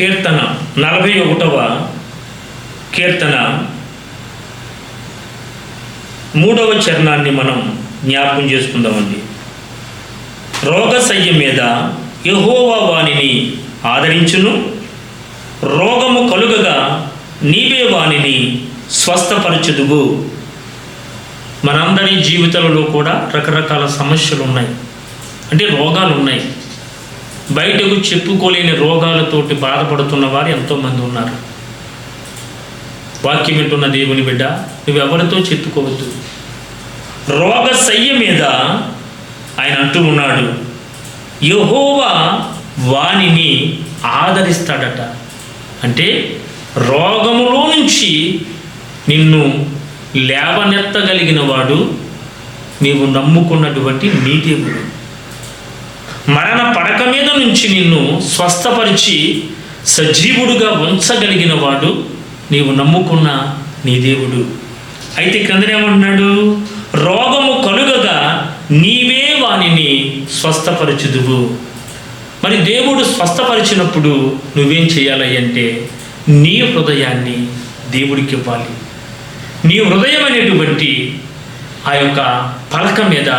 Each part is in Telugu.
కీర్తన 41వ కీర్తన 3వ చరణాన్ని మనం జ్ఞాపకం చేసుకుందామండి. రోగశయ్య మీద యెహోవా వానిని ఆదరించును, రోగము కలుగగా నీవే వానిని స్వస్థపరచుదువు. మనందరి జీవితాలలో కూడా రకరకాల సమస్యలు ఉన్నాయి, అంటే రోగాలు ఉన్నాయి. బయటకు చెప్పుకోలేని రోగాలతోటి బాధపడుతున్న వారు ఎంతోమంది ఉన్నారు. వాక్యం వింటున్న దేవుని బిడ్డ, నువ్వెవరితో చెప్పుకోవద్దు. రోగశయ్య మీద ఆయన అంటూ ఉన్నాడు, యెహోవా వానిని ఆదరిస్తాడట. అంటే రోగములో నుంచి నిన్ను లేవనెత్తగలిగిన వాడు నీవు నమ్ముకున్నటువంటి నీ దేవుడు. మరణ పడక మీద నుంచి నిన్ను స్వస్థపరిచి సజీవుడుగా ఉంచగలిగిన వాడు నీవు నమ్ముకున్న నీ దేవుడు. అయితే క్రిందనేమంటున్నాడు, రోగము కలుగగా నీవే వానిని స్వస్థపరచుదువు. మరి దేవుడు స్వస్థపరిచినప్పుడు నువ్వేం చేయాలి అంటే నీ హృదయాన్ని దేవుడికి ఇవ్వాలి. నీ హృదయం అనేటువంటి ఆ యొక్క పలక మీద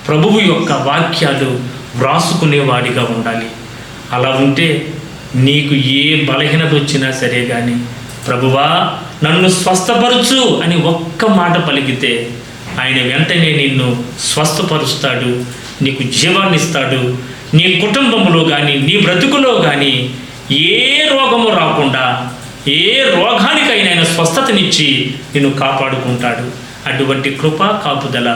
ప్రభువు యొక్క వాక్యాలు వ్రాసుకునేవాడిగా ఉండాలి. అలా ఉంటే నీకు ఏ బలహీనత వచ్చినా సరే కానీ, ప్రభువా నన్ను స్వస్థపరచు అని ఒక్క మాట పలికితే ఆయన వెంటనే నిన్ను స్వస్థపరుస్తాడు, నీకు జీవాన్ని ఇస్తాడు. నీ కుటుంబంలో కానీ నీ బ్రతుకులో కానీ ఏ రోగము రాకుండా, ఏ రోగానికైనా ఆయన స్వస్థతనిచ్చి నిన్ను కాపాడుకుంటాడు. అటువంటి కృపా కాపుదల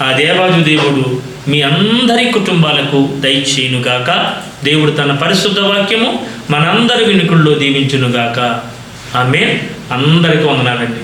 ఆ దేవాది దేవుడు మీ అందరి కుటుంబాలకు దయచేయునుగాక. దేవుడు తన పరిశుద్ధ వాక్యము మనందరి వినుకుల్లో దీవించునుగాక. ఆమేన్. అందరికీ వందనాలండి.